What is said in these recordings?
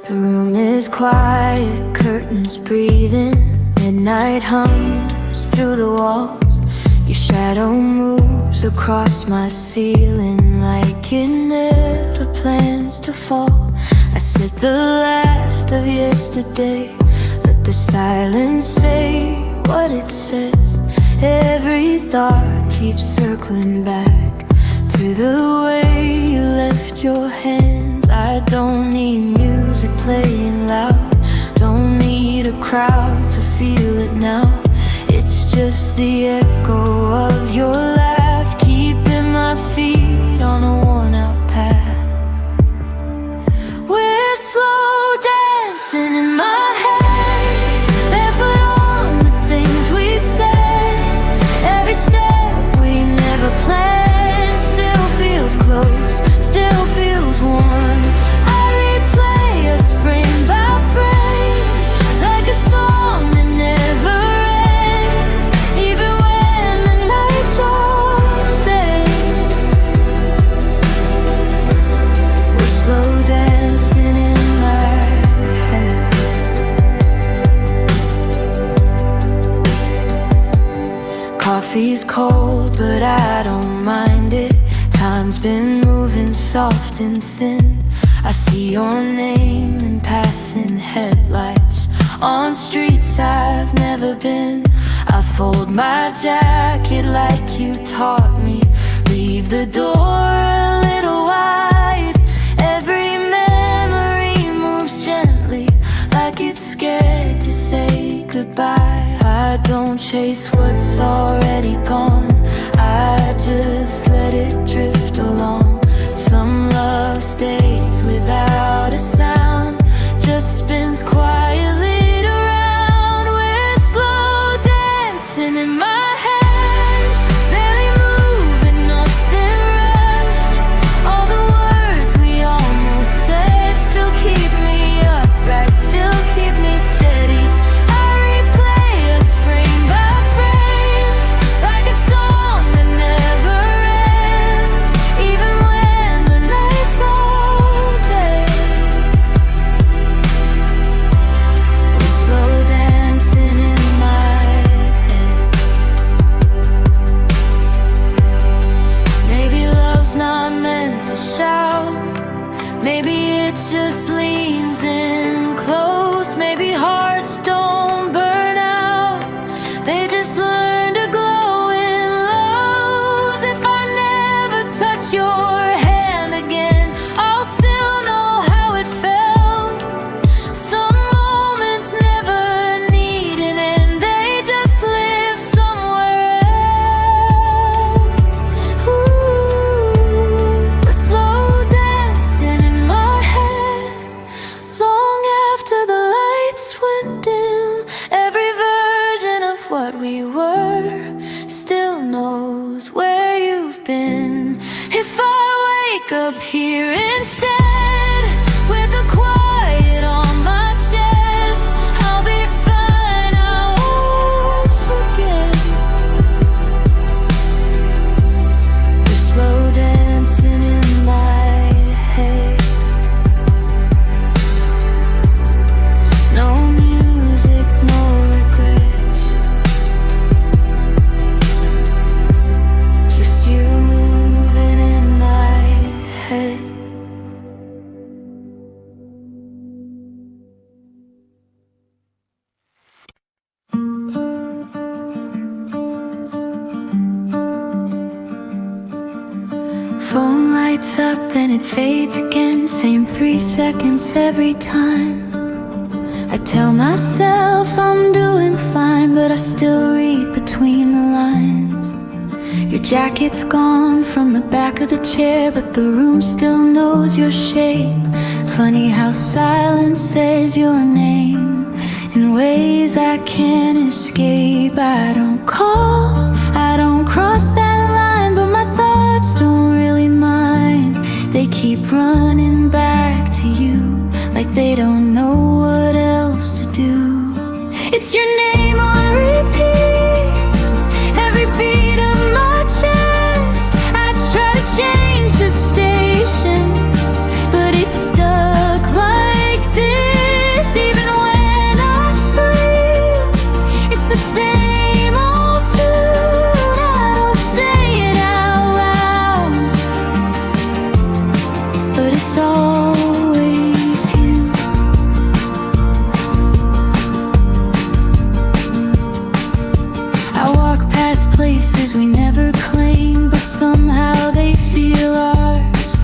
The room is quiet, curtains breathing, midnight hums through the walls. Your shadow moves across my ceiling like it never plans to fall. I said the last of yesterday, let the silence say what it says. Every thought keeps circling back to the way you left your hands. I don't need music playing loud, don't need a crowd to feel it now. It's just the echo of your laugh, keeping my feet on a worn-out path. We're slow dancing in my head, barefoot on the things we said. Every step we never planned still feels close, still feels warm. I replay us frame by frame, like a song that never ends, even when the night's all day. We're slow dancing in my head. Coffee's cold, but I don't mind it. Time's been moving soft and thin. I see your name in passing headlights on streets I've never been. I fold my jacket like you taught me, leave the door a little wide. Every memory moves gently, like it's scared to say goodbye. I don't chase what's already gone, I just let it drift along. Some love stays without a sound, just spins quietly around. We're slow dancing in my head, barely moving, nothing rushed. All the words we almost said still keep me upright, still keep me steady. I replay us frame by frame, like a song that never ends, even when the night's all day. We're slow dancing in my head. Maybe love's not meant to shout, maybe it just leans in close. Maybe hearts don't burn out, they just learn to glow in lows. If I never touch your hand again, I'll still know how it felt. Some moments never need an end, they just live somewhere else. Ooh, we're slow dancing in my head, long after the lights went dim. Every version of what we were still knows where you've been. If I wake up here instead, with the quiet on my chest, I'll be fine, I won't forget. We're slow dancing in my head. No music, no regrets, just you moving in my head. Phone lights up and it fades again, same 3 seconds every time. I tell myself I'm doing fine, but I still read between the lines. Your jacket's gone from the back of the chair, but the room still knows your shape. Funny how silence says your name in ways I can't escape. I don't call, I don't cross that line, but my thoughts don't really mind. They keep running back to you, like they don't know what else to do. It's your name on repeat, every beat of my chest. I try to change the station, but it's stuck like this. it's always you. I walk past places we never claimed, but somehow they feel ours.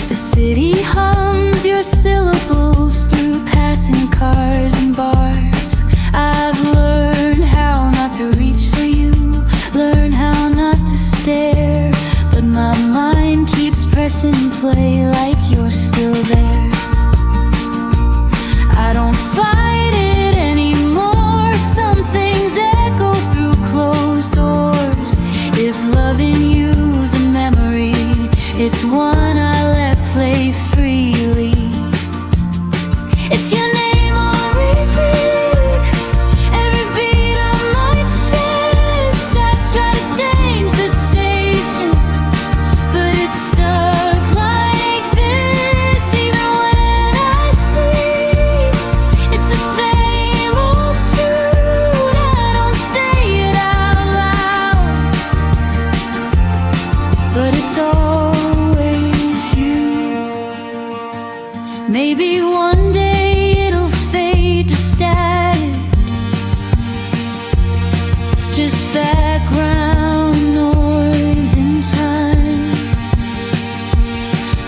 The city hums your syllables through passing cars and bars. I've learned how not to reach for you, learn how not to stare, but my mind keeps pressing play like you're still there. I don't fight it anymore, some things echo through closed doors. If loving you's a memory, it's one I let play freely. It's your name on repeat, every beat of my chest. I try to change the station, but it's stuck like this. Even when I sleep, it's the same old tune. I don't say it out loud, but it's always you. Maybe one day it'll fade to static, just background noise in time.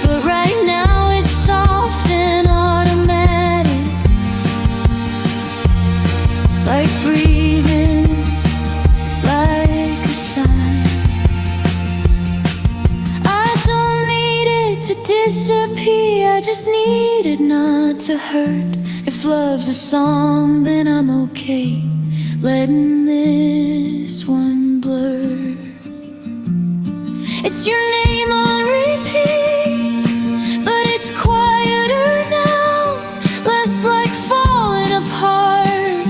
But right now it's soft and automatic, like breathing, like a sign. I don't need it to disappear, I just need it not to hurt. If love's a song, then I'm okay letting this one blur. It's your name on repeat, but it's quieter now, less like falling apart,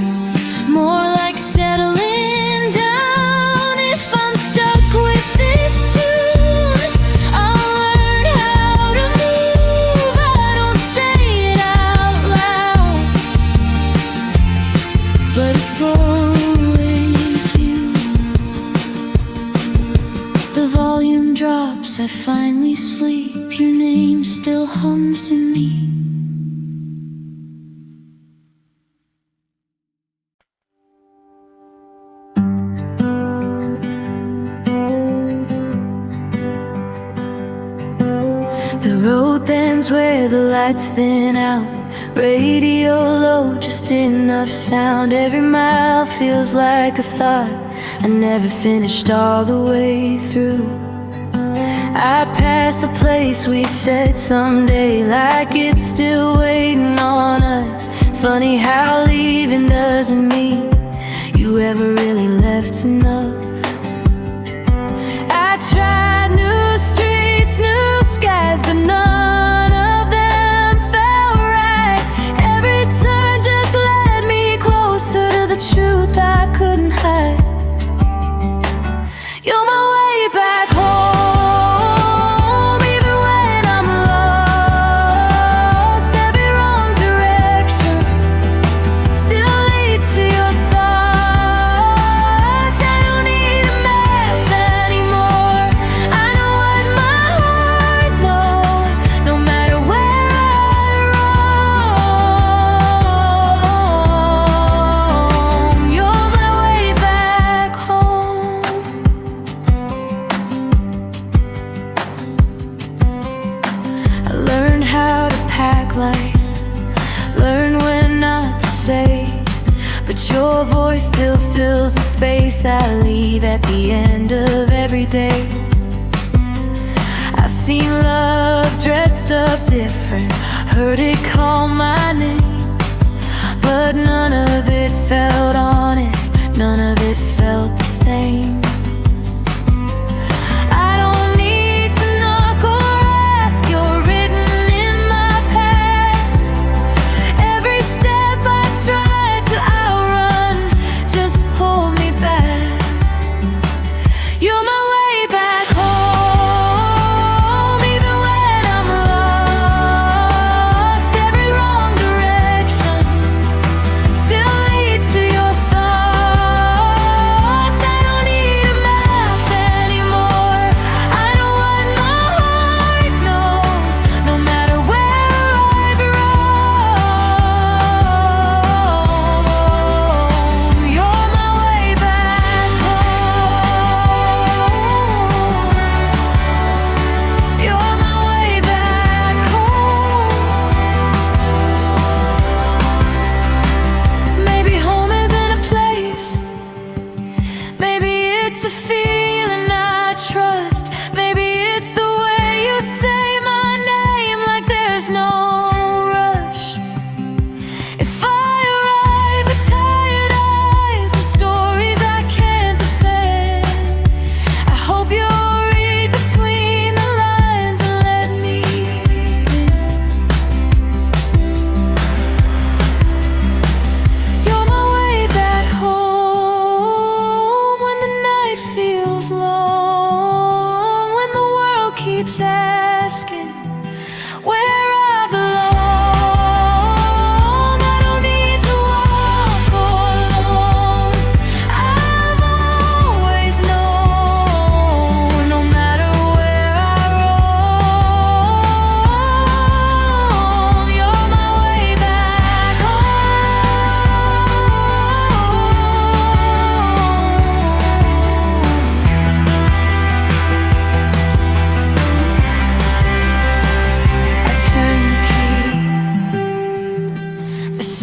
more like settling down. If I'm stuck with this tune, I'll learn how to move. I don't say it out loud, but it's always you. The volume drops, I finally sleep. Your name still hums in me. The road bends where the lights thin out, radio low, just enough sound. Every mile feels like a thought I never finished all the way through. I pass the place we said someday, like it's still waiting on us. Funny how leaving doesn't mean you ever really left enough. I tried new streets, new skies, but none of them felt right. Every turn just led me closer to the truth I couldn't hide. You're my way back home, even when I'm lost. Every wrong direction still leads to your thoughts. I don't need a map anymore, I know what my heart knows. No matter where I roam, you're my way back home. I learned how to pack light, learn when not to say, but your voice still fills the space I leave at the end of every day. I've seen love dressed up different, heard it call my name, but none of it felt honest, none of it felt the same. I don't need to knock or ask, you're written in my past. Every step I tried to outrun just pulled me back. You're my way back home, even when I'm lost. Every wrong direction still leads to your thoughts. I don't need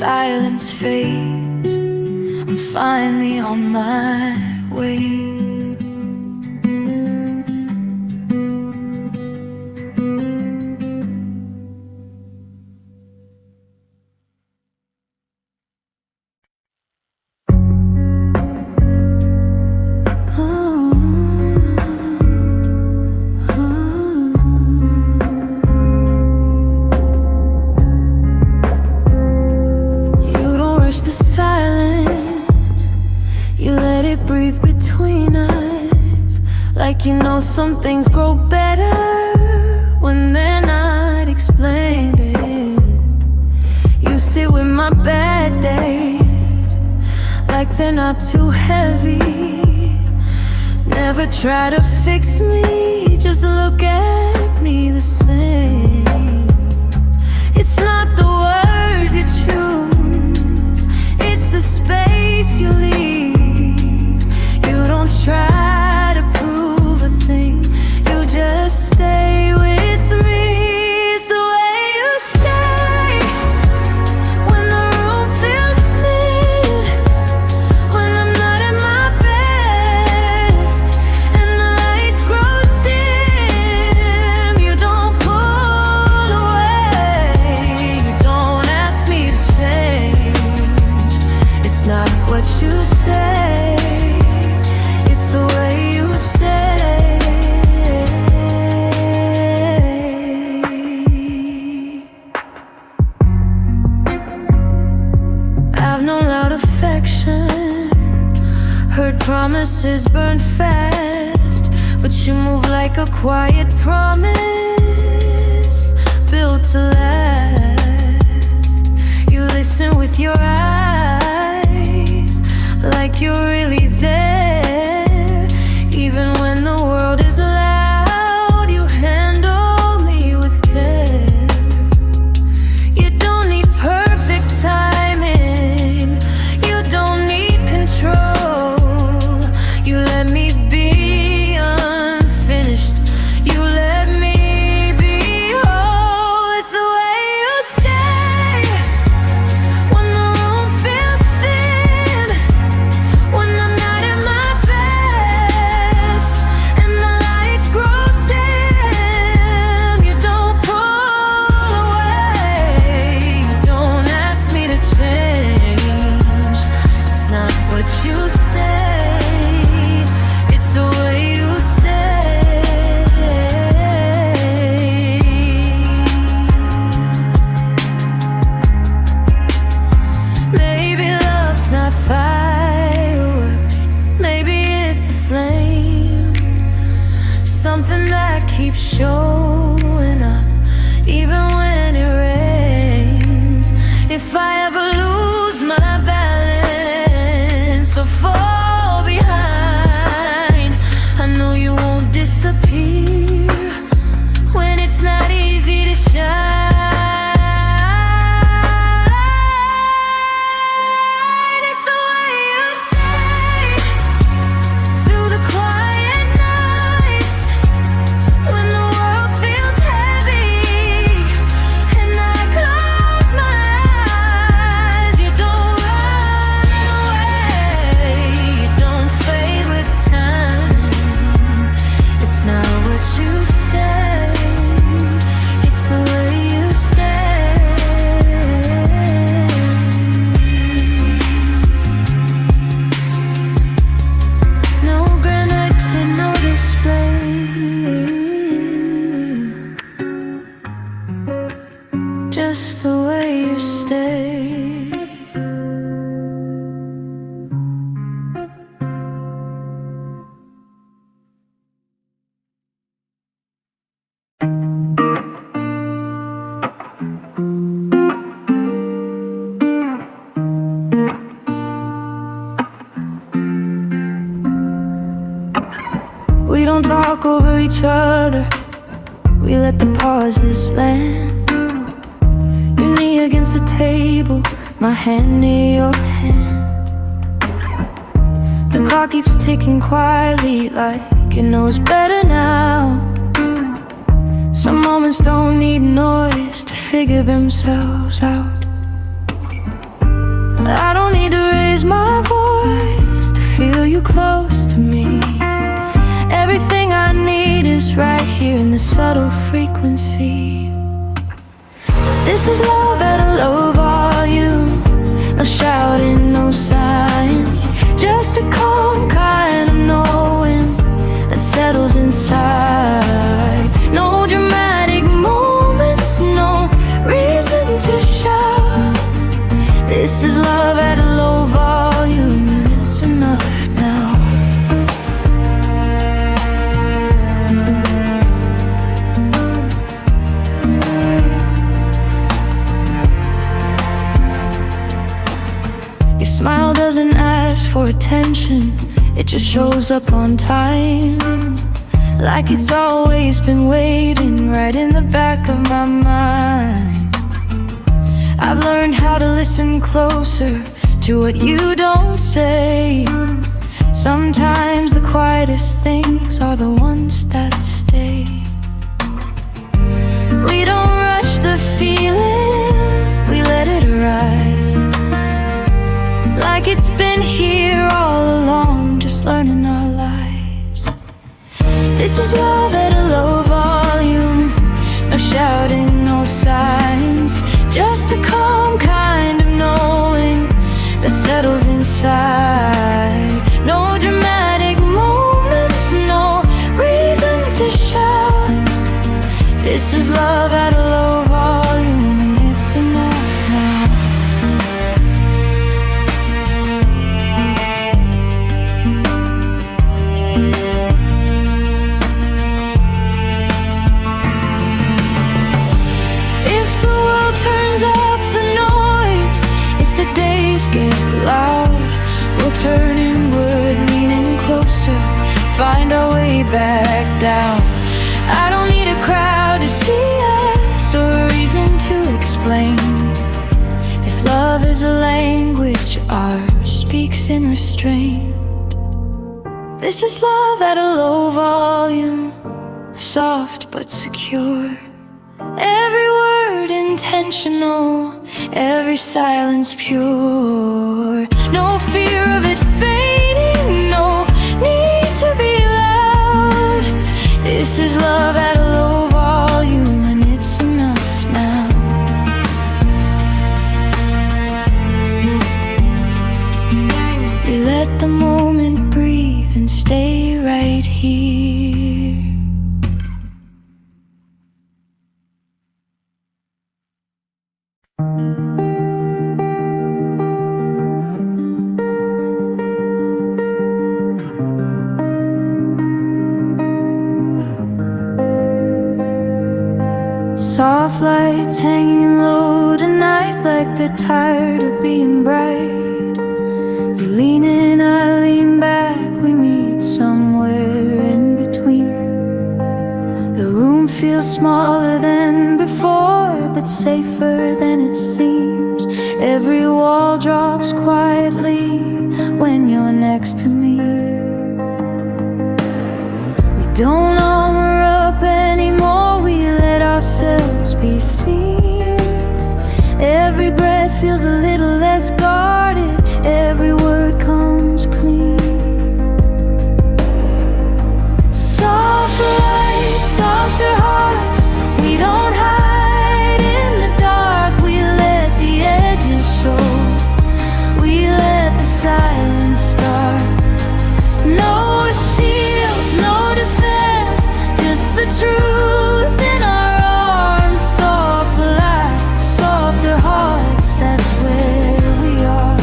silence fades, I'm finally on my way. Breathe between us, like you know some things grow better when they're not explained. You sit with my bad days, like they're not too heavy. Never try to fix me, just look at me the same. It's not the words you choose, it's the space you leave. You don't try to prove a thing, you just stay with me. It's the way you stay when the room feels thin, when I'm not at my best and the lights grow dim. You don't pull away, you don't ask me to change. It's not what you say, the way you stay. I've known loud affection, heard promises burn fast, but you move like a quiet promise built to last. You listen with your eyes, like you're really there. Even when the world is loud, you handle me with care. You don't need perfect timing, you don't need control. You let me be unfinished, you let me be whole. It's the way you stay when the room feels thin, when I'm not at my best and the lights grow dim. You don't pull away, you don't ask me to change. It's not what you say, it's the way you stay. Maybe love's not fireworks, maybe it's a flame, something that keeps showing up even when it rains. If I ever lose my balance or fall behind, I know you won't disappear when it's not easy to shine. It's the way you stay through the quiet nights, when the world feels heavy and I close my eyes. You don't run away, you don't fade with time. It's not what you say, it's the way you stay. No grand exit, no display, just the way you stay. We don't talk over each other, we let the pauses land. Your knee against the table, my hand near your hand. The clock keeps ticking quietly, like it knows better now. Some moments don't need noise to figure themselves out. I don't need to raise my voice to feel you close to me. Everything I need is right here in the subtle frequency. This is love at a low volume. No shouting, no signs, just a calm kind of knowing that settles inside. No dramatic moments, no reason to shout. This is love at a low volume, and it's enough now. Your smile doesn't ask for attention, it just shows up on time, like it's always been waiting right in the back of my mind. I've learned how to listen closer to what you don't say. Sometimes the quietest things are the ones that stay. We don't rush the feeling, we let it arrive, like it's been here all along, just learning our lives. This is love at a low volume. No shouting, no signs, just a calm kind of knowing that settles inside. No dramatic moments, no reason to shout. This is love at a low volume, and it's enough now. If the world turns up the noise, if the days get loud, we'll turn inward, leaning closer, find our way back down. I don't need a crowd to see us or a reason to explain. If love is a language, ours speaks in restraint. This is love at a low volume, soft but secure. Every word intentional, every silence pure. No fear of it fading, no need to be loud. This is love at a low volume, and it's enough now. We let the moment breathe and stay right here. Soft lights hanging low tonight, like they're tired of being bright. You lean in, I lean back, we meet somewhere in between. The room feels smaller than before, but safer than it seems. Every wall drops quietly when you're next to me. We don't armor up anymore, we let ourselves be seen. Every breath feels a little less guarded, every word comes clean. Soft lights, softer hearts, we don't hide in the dark. We let the edges show, we let the silence start. No shields, no defense, just the truth in our arms. Soft lights, softer hearts, that's where we are.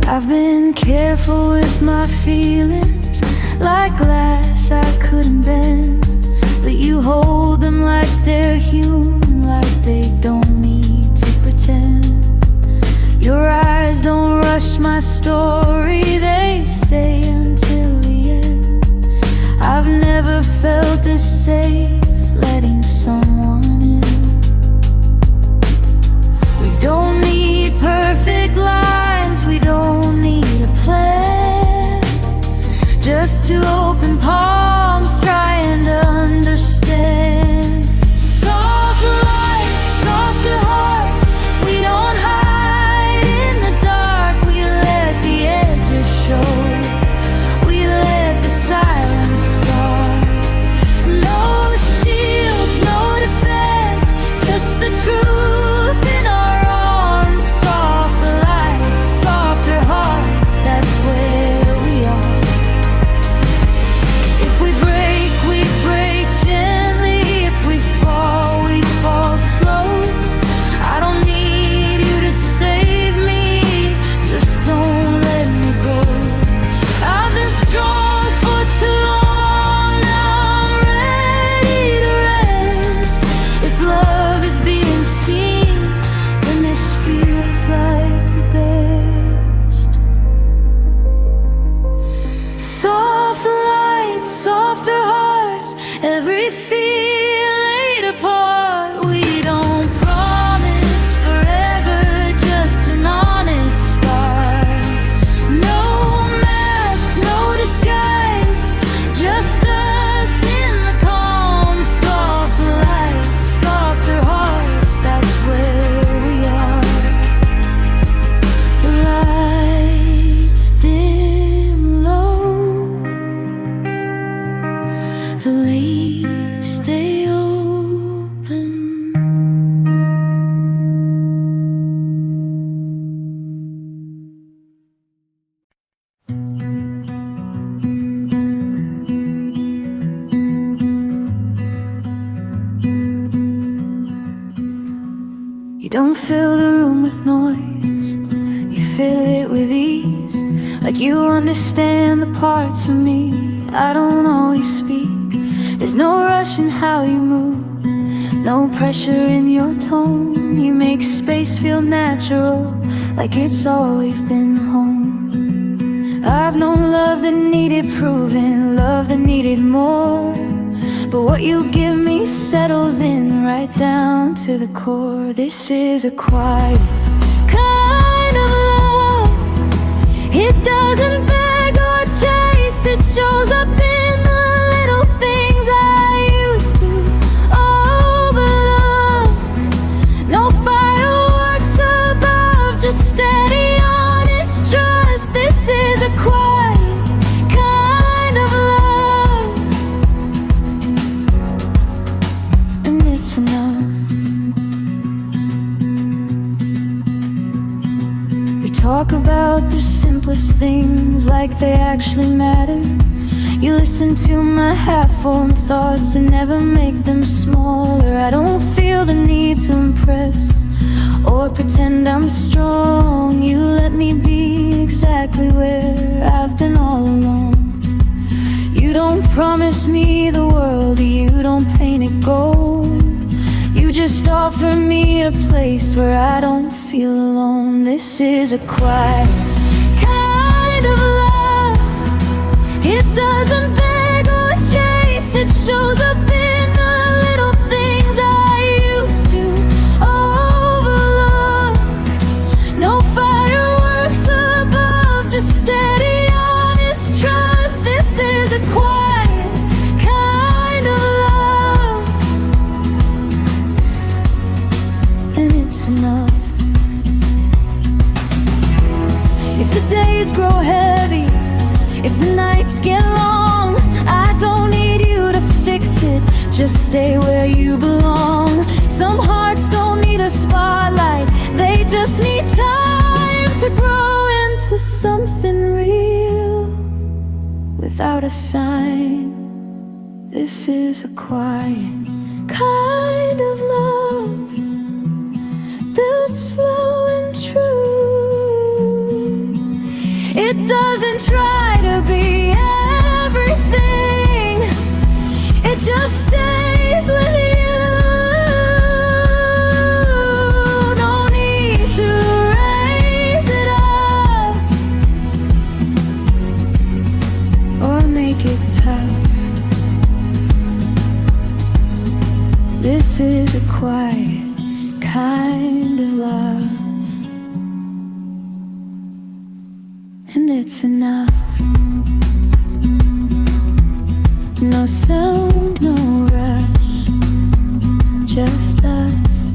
I've been careful with my feelings, like glass I couldn't bend, but you hold them like they're human, like they don't need to pretend. Your eyes don't rush my story, they stay until the end. I've never felt this safe, letting someone in. We don't need perfect lines, we don't need a plan, just two open palms trying to understand. Soft light, soft the leaves stay open. You don't fill the room with noise, you fill it with ease. Like you understand the parts of me I don't always speak. There's no rush in how you move, no pressure in your tone. You make space feel natural, like it's always been home. I've known love that needed proving, love that needed more. But what you give me settles in right down to the core. This is a quiet kind of love. It doesn't beg or chase, it shows up in the little things I used to overlook. No fireworks above, just steady, honest trust. This is a quiet kind of love, and it's enough. We talk about the simplest things like they actually matter. You listen to my half-formed thoughts and never make them smaller. I don't feel the need to impress or pretend I'm strong. You let me be exactly where I've been all along. You don't promise me the world, you don't paint it gold. You just offer me a place where I don't feel alone. This is a quiet kind of love. It doesn't beg or chase, it shows up in the little things I used to overlook. No fireworks above, just steady, honest trust. This is a quiet kind of love, and it's enough. If the days grow heavy, if the nights get long, I don't need you to fix it, just stay where you belong. Some hearts don't need a spotlight, they just need time to grow into something real without a sign. This is a quiet kind of love, built slow and true. It doesn't try to be everything, it just stays with you. No need to raise it up or make it tough. This is a quiet kind of love, and it's enough. No sound, no rush, just us.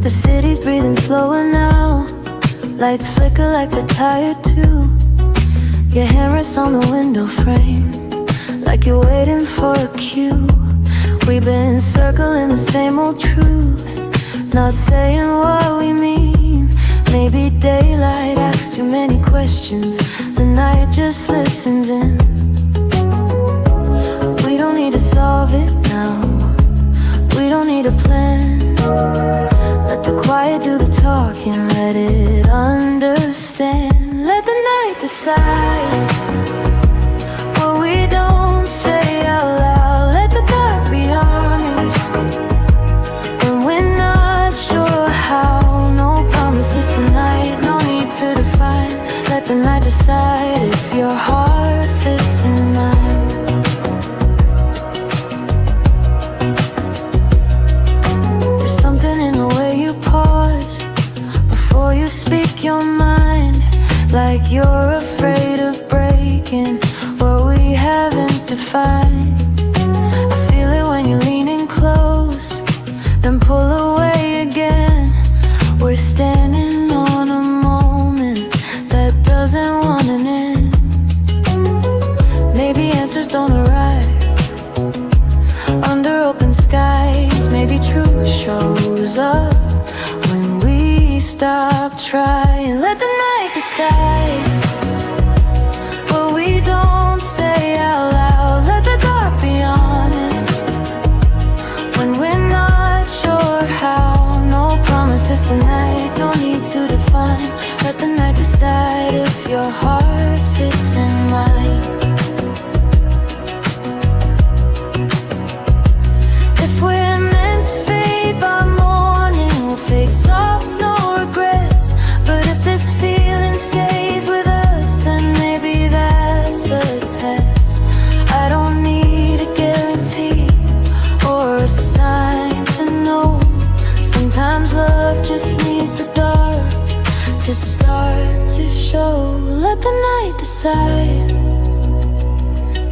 The city's breathing slower now, lights flicker like they're tired too. Your hand rests on the window frame, like you're waiting for a cue. We've been circling the same old truth, not saying what we mean. Maybe daylight asks too many questions, the night just listens in. We don't need to solve it now, we don't need a plan. Let the quiet do the talking, let it understand. Let the night decide what we don't say out loud. Let the dark be honest when we're not sure how. No promises tonight, no need to define. Let the night decide if your heart fits in mine. There's something in the way you pause before you speak your mind, like you're afraid of breaking try and let the night decide what we don't say out loud. Let the dark be honest when we're not sure how. No promises tonight, no need to define. Let the night decide if your heart fits in mine. If we're meant to fade by morning, we'll fade soft, no regrets. But if this feeling stays with us, then maybe that's the test. I don't need a guarantee or a sign to know. Sometimes love just needs the dark to start to show. Let the night decide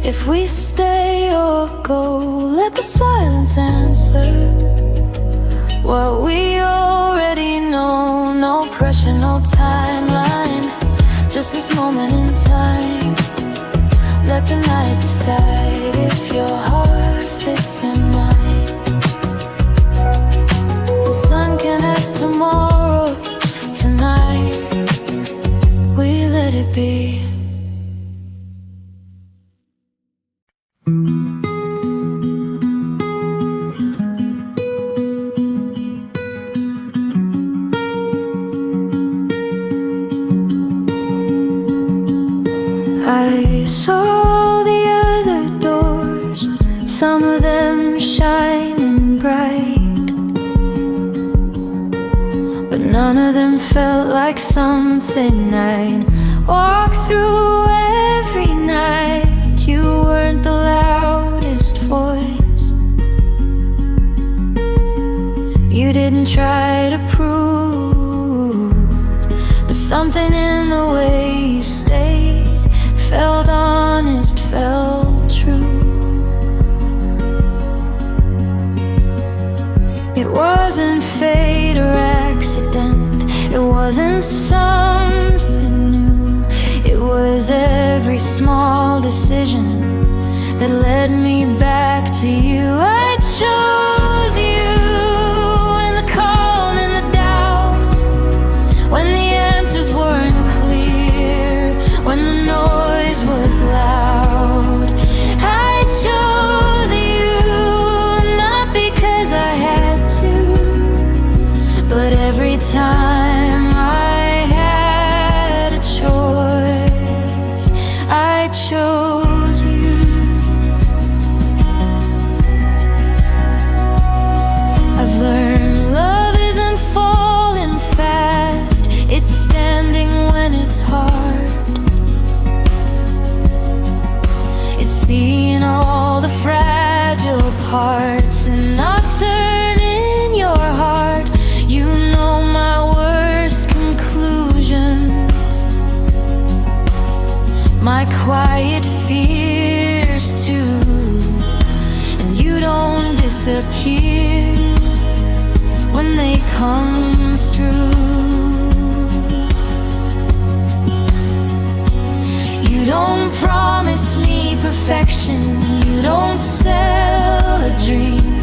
if we stay or go. Let the silence answer what we already know. No pressure, no timeline, just this moment in time. Let the night decide if your heart fits in mine. The sun can ask tomorrow, tonight we let it be. I saw the other doors, some of them shining bright, but none of them felt like something I'd walk through every night. You weren't the loudest voice, you didn't try to prove, but something in the way you stayed felt honest, felt true. It wasn't fate or accident, it wasn't something new. It was every small decision that led me back to you. I chose you in the calm and the doubt, when the answers weren't clear, when the noise was loud. I chose you not because I had to, but every time I had a choice, I chose you. I've learned love isn't falling fast, it's standing when it's hard. It's seeing all the fragile parts and not turning your heart. You know my worst conclusions, my quiet fears too. And you don't disappear when they come through. You don't promise me perfection, you don't sell a dream.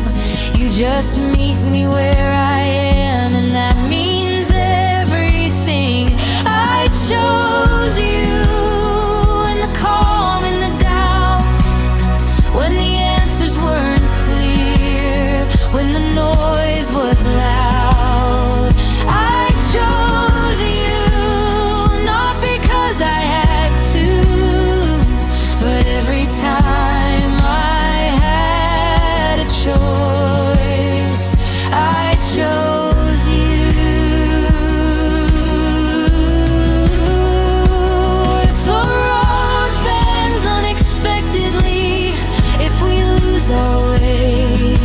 You just meet me where I am, and that means everything. I chose you in the calm, in the doubt, when the answers weren't clear, when the noise was loud. I chose you not because I had to, but every time I had a choice, I chose you. If the road bends unexpectedly, if we lose our way,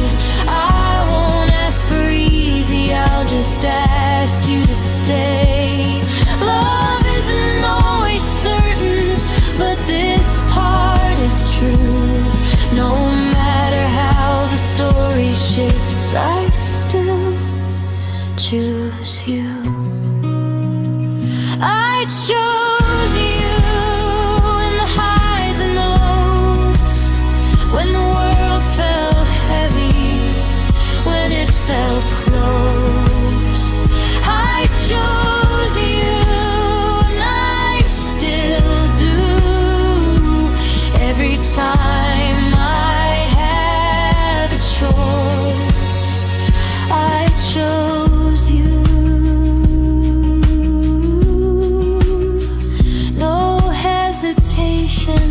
I won't ask for easy, I'll just ask you to stay. Love isn't always certain, but this part is true. No matter how the story shifts, I still choose you. I chose you in the highs and the lows, when the world felt heavy, when it felt close. I chose you time I had a choice, I chose you. No hesitation,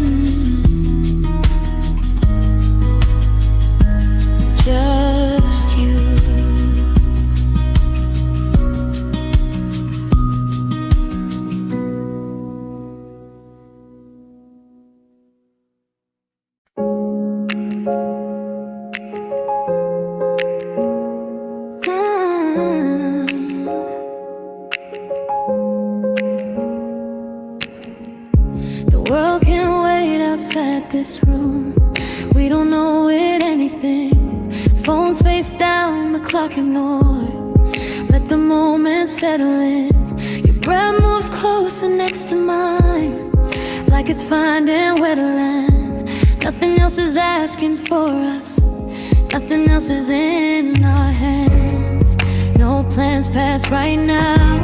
just you. The world can't wait outside this room. We don't know it anything. Phones face down, the clock ignored. Let the moment settle in. Your breath moves closer next to mine, like it's finding where to land. Nothing else is asking for us, nothing else is in our hands. No plans past right now,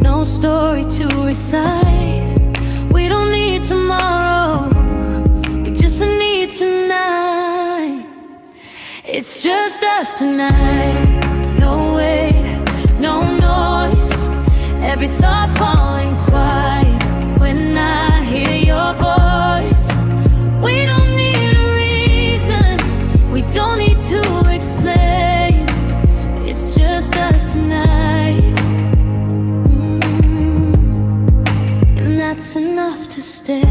no story to recite. We don't need tomorrow, we just need tonight. It's just us tonight. No wait, no noise, every thought falling quiet when I hear your voice. We don't need a reason, we don't need to explain. It's just us tonight. And that's enough to stay.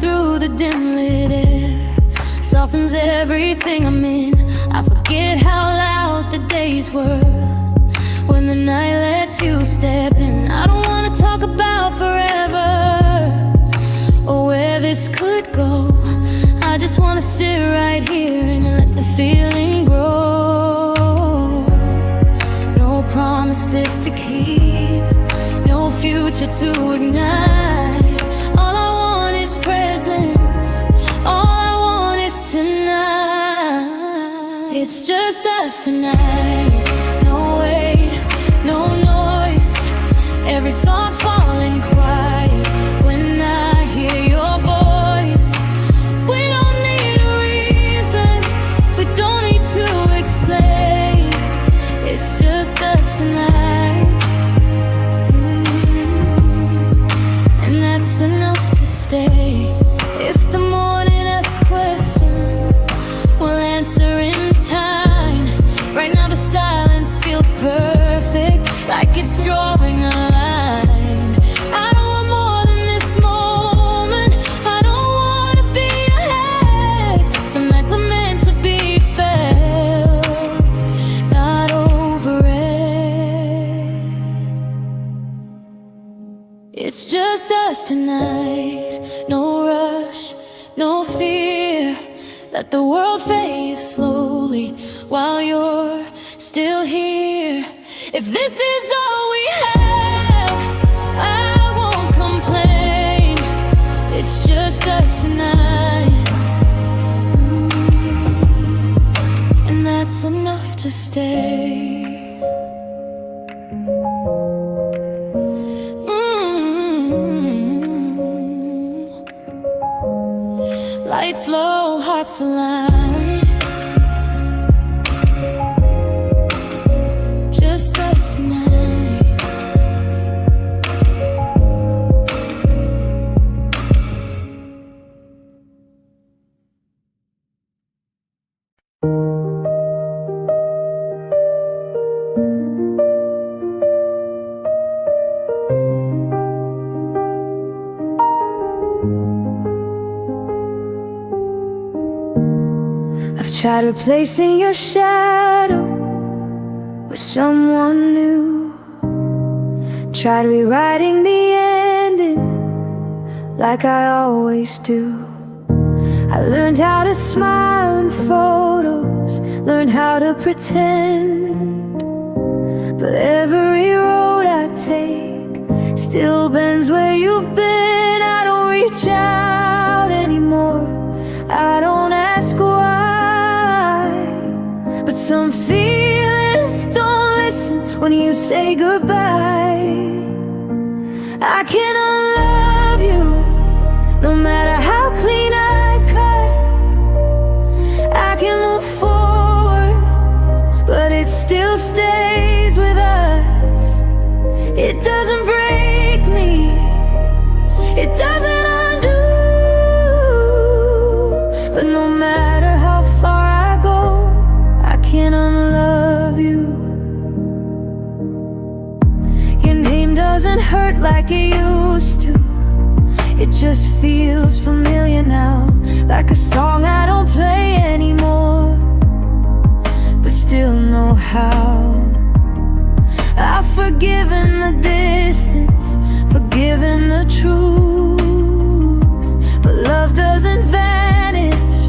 Through the dim lit air, softens everything I'm in. I forget how loud the days were when the night lets you step in. I don't wanna talk about forever or where this could go. I just wanna sit right here and let the feeling grow. No promises to keep, no future to ignite. All I want is presence, all I want is tonight. It's just us tonight. No wait, no noise, every thought falling quiet when I hear your voice. We don't need a reason, we don't need to explain. It's just us tonight. And that's enough to stay. If the morning asks questions, we'll answer in time. Right now the silence feels perfect, like it's drawing a line. I don't want more than this moment, I don't want to be ahead. Some nights are meant to be felt, not over it. It's just us tonight. No rush, no fear. Let the world fade slowly while you're still here. If this is all we have, I won't complain. It's just us tonight. And that's enough to stay. Lights low, hearts alive. Just us tonight. I've tried replacing your shadow with someone new. Tried rewriting the ending like I always do. I learned how to smile in photos, learned how to pretend. But every road I take still bends where you've been. I don't reach out anymore, I don't ask why. but some feelings don't listen when you say goodbye. I cannot love you, no matter how clean I cut. I can move forward, but it still stays with us. It doesn't break me, it doesn't undo. But no matter how far I go, I can't unlove you. Your name doesn't hurt like it used to. It just feels familiar now, like a song I don't play anymore, but still know how. I've forgiven the distance, forgiven the truth, but love doesn't vanish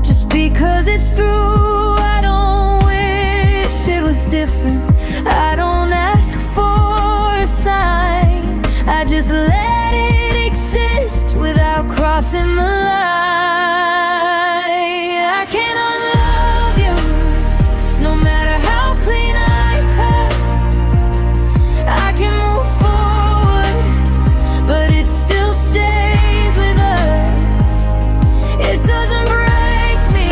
just because it's through. I don't wish it was different, I don't ask for a sign, I just let it exist without crossing the line. I can't unlove you, no matter how clean I cut. I can move forward, but it still stays with us. It doesn't break me,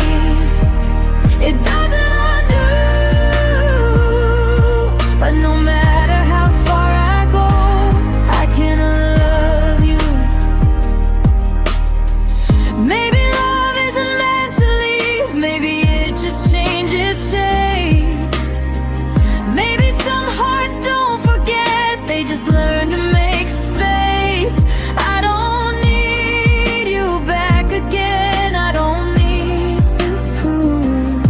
it doesn't undo. But no matter how far I go, I can't unlove you. Maybe love isn't meant to leave, maybe it just changes shape. Maybe some hearts don't forget, they just learn to make space. I don't need you back again, I don't need to prove.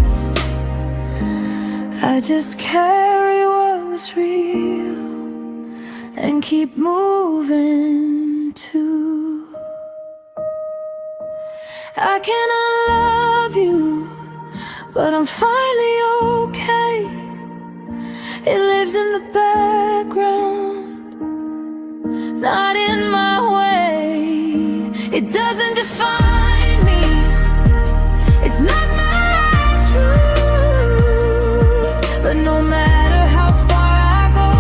I just carry what was real and keep moving too. I cannot love you, but I'm finally okay. It lives in the background, not in my way. It doesn't define me, it's not my truth. But no matter how far I go,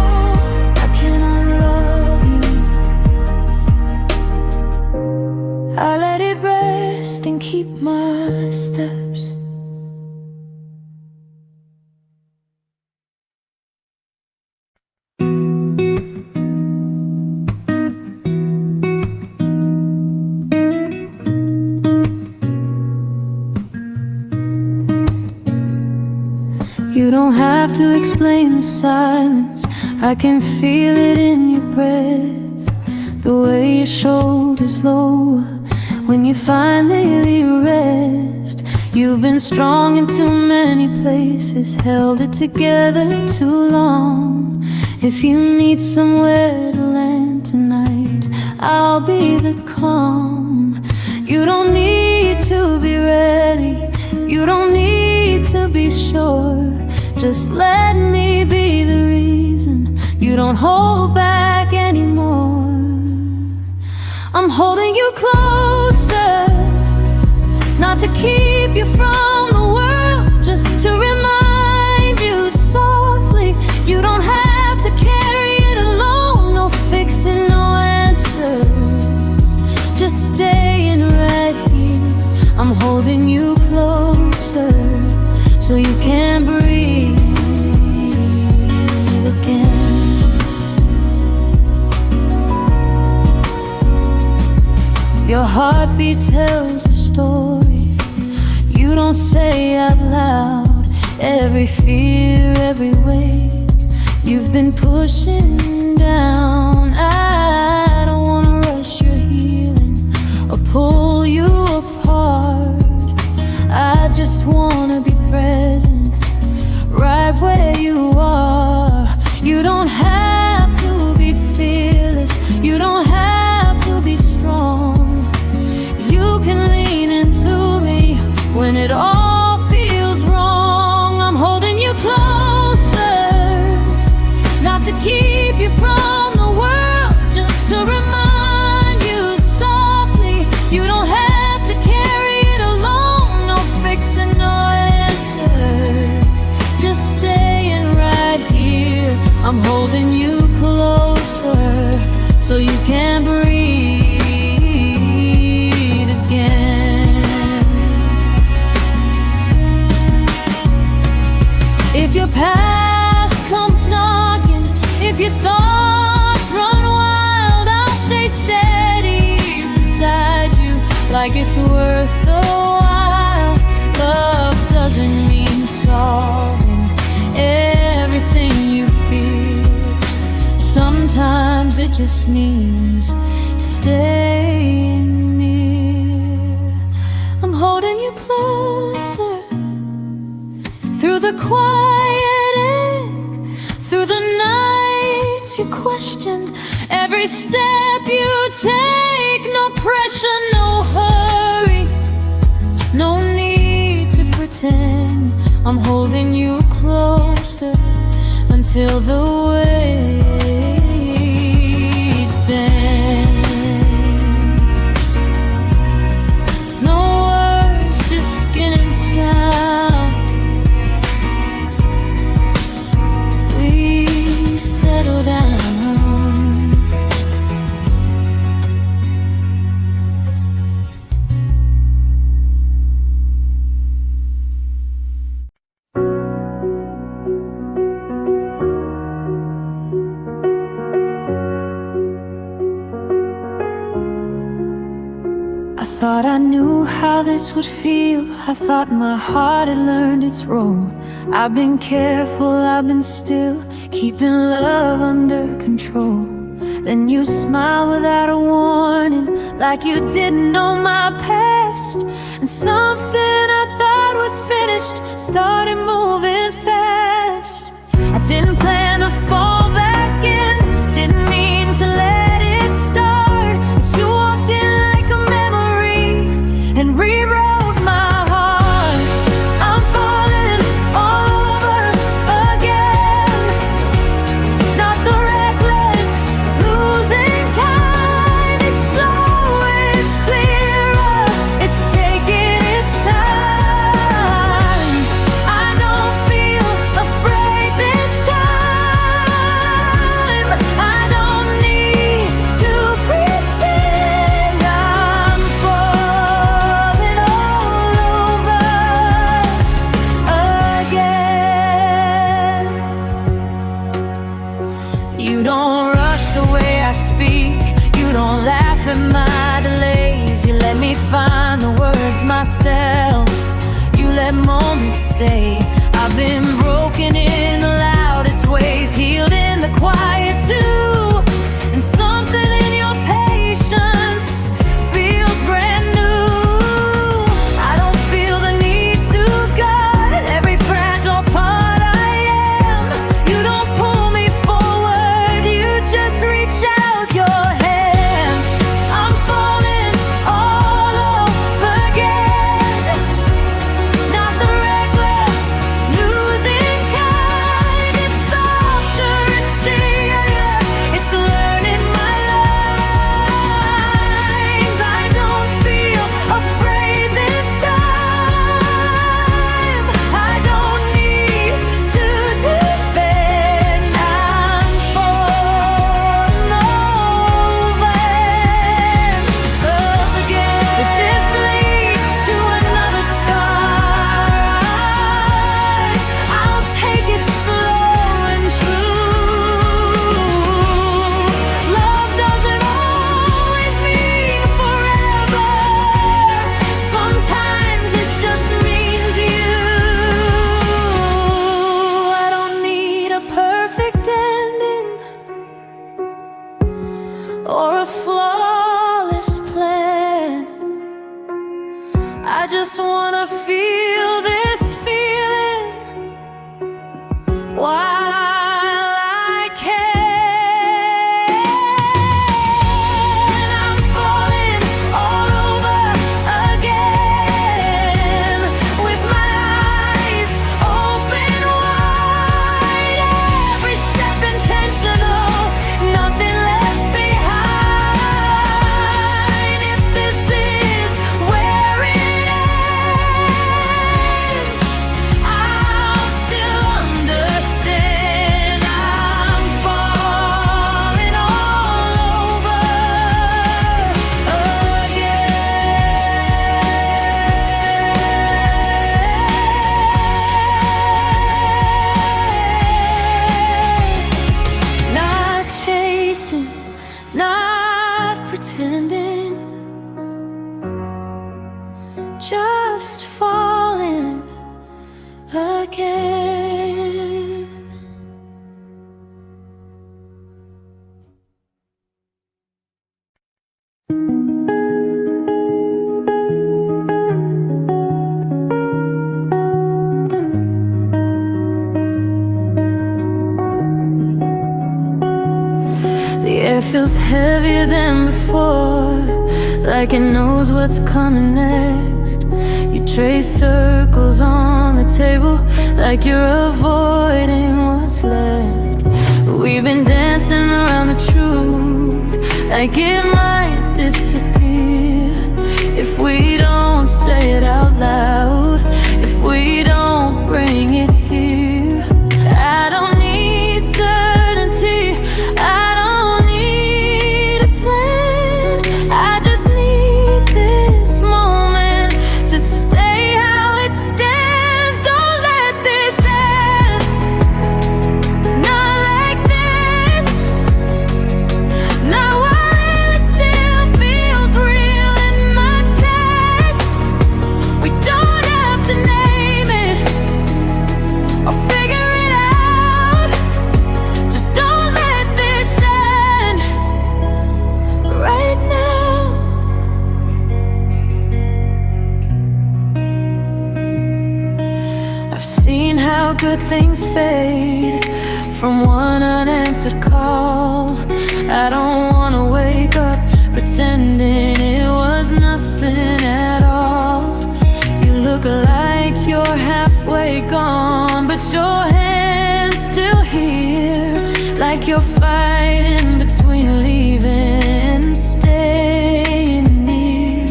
I cannot love you. I let it rest and keep my steps. You don't have to explain the silence, I can feel it in your breath. The way your shoulders lower when you finally rest. You've been strong in too many places, held it together too long. If you need somewhere to land tonight, I'll be the calm. You don't need to be ready, you don't need to be sure. Just let me be the reason you don't hold back anymore. I'm holding you closer, not to keep you from the world, just to remind you softly. You don't have to carry it alone, no fixing, no answers, just staying right here. I'm holding you closer so you can breathe again. Your heartbeat tells a story you don't say out loud. Every fear, every weight you've been pushing down. I don't wanna rush your healing or pull you apart. I just wanna be present right where you are. You don't have to be fearless, you don't have to be strong. You can lean into me when it all feels wrong. I'm holding you closer, not to keep you from the world, just to remind you softly. You don't have to carry it alone, no fixing, no answer. If your past comes knocking, if your thoughts run wild, I'll stay steady beside you like it's worth the while. Love doesn't mean solving everything you feel. Sometimes it just means staying near. I'm holding you closer through the quiet end, through the nights you questioned, every step you take. No pressure, no hurry, no need to pretend. I'm holding you closer until the weight bends. No words, just skin and sound. We settle down. I thought I knew how this would feel. I thought my heart had learned its role. I've been careful, I've been still, keeping love under control. Then you smile without a warning, like you didn't know my past. And something I thought was finished started moving fast. I didn't plan to fall back in, didn't mean to let it start. But you walked in like a memory and rewrote my heart. I'm falling all over again, not the reckless, losing kind. It's slow, it's clearer, it's taking its time. I don't feel afraid this time. I don't need to pretend. I'm falling all over again. You don't rush the way I speak, you don't laugh at my delays. You let me find the words myself, you let moments stay. I've been broken in the loudest ways, healed in the quiet too. And something in your patience feels brand new. I don't feel the need to guard every fragile part I am. You don't pull me forward, you just reach out your hand. I'm falling all over again, not the reckless, losing kind. It's softer, it's steadier, feels heavier than before, like it knows what's coming next. You trace circles on the table, like you're avoiding what's left. We've been dancing around the truth, like it might disappear if we don't say it out loud, if we don't bring it here. I don't need certainty, I don't need a plan. I just need this moment to stay how it stands. Don't let this end, not like this, not while it still feels real in my chest. We don't have to name it or figure it out. Just don't let this end right now. I've seen how good things fade from one unanswered call. I don't wanna wake up pretending it was nothing at all. You look like you're halfway gone, but your hand's still here, like you're fighting between leaving and staying near.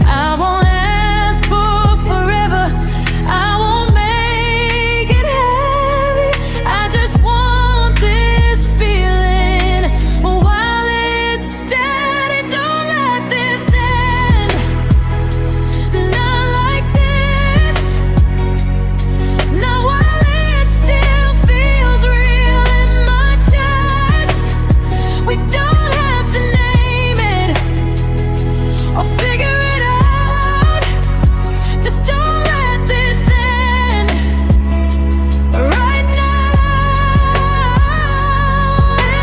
I won't ask for forever, I won't make it heavy. I just want this feeling while it's steady. Don't let this end, not like this, not while it still feels real in my chest. We don't have to name it or figure it out. Just don't let this end right now.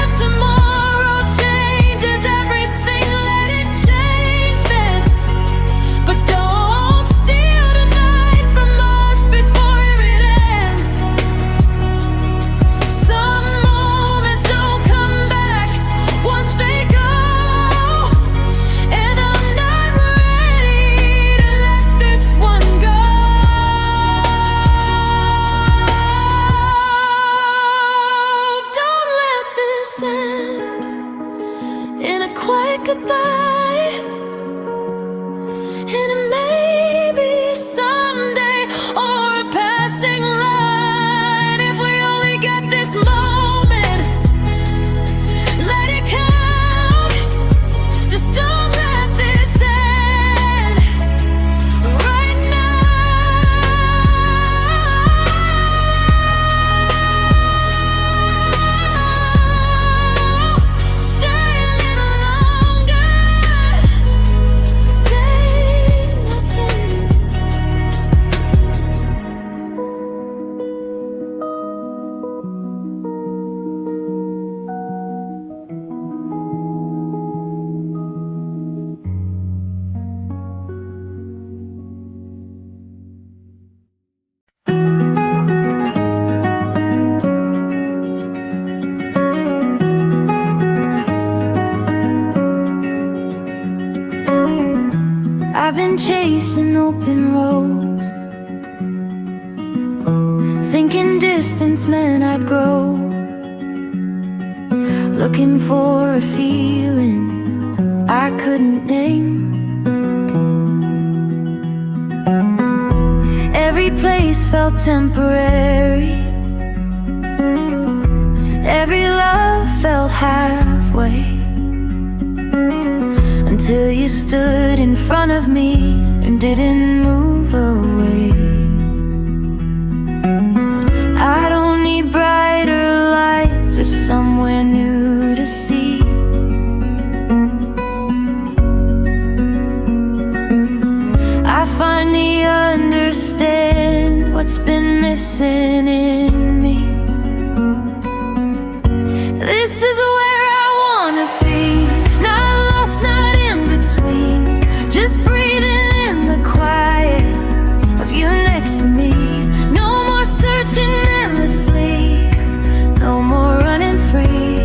If tomorrow changes everything, let it change then. But don't steal tonight from us before it ends. Some moments don't come back once they go, and I'm not ready to let this one go. Don't let this end in a quiet goodbye, in a maybe someday or a passing line. If we only get this moment, let it count. Just don't let this end right now. Stay a little longer, say nothing. I've been chasing open roads, thinking distance meant I'd grow, looking for a feeling I couldn't name. Every place felt temporary, every love felt halfway, until you stood in front of me and didn't move away. I don't need brighter lights or somewhere new to see. I finally understand what's been missing in me. This is where I wanna be, not lost, not in between, just breathing in the quiet of you next to me. No more searching endlessly, no more running free.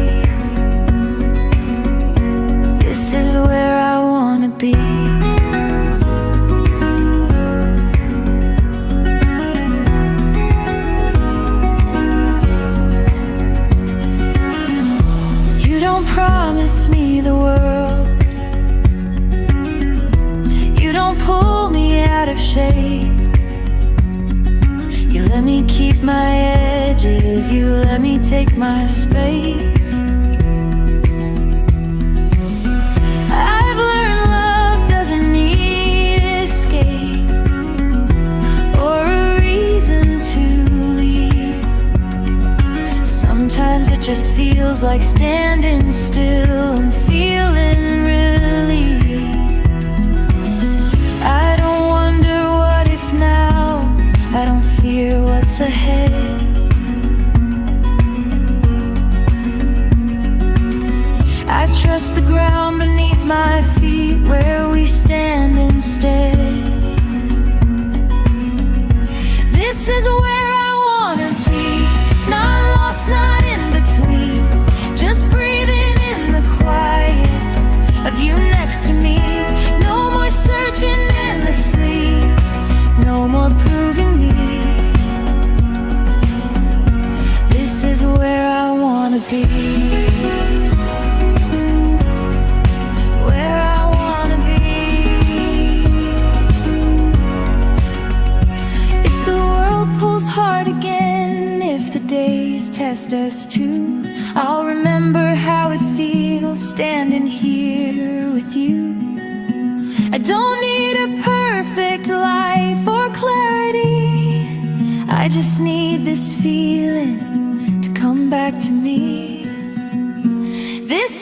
let me keep my edges, you let me take my space. I've learned love doesn't need escape or a reason to leave. Sometimes it just feels like standing still and feeling relief. I don't wonder what if now, I don't fear what's ahead. I trust the ground beneath my feet where we stand instead. This is where I wanna be, not lost, not in between, just breathing in the quiet of you next to me. No more searching endlessly, no more proving me. This is where I wanna be, where I wanna be. If the world pulls hard again, if the days test us too, I'll remember how it feels standing here with you. I don't need a perfect life or clarity, I just need this feeling to come back to me. This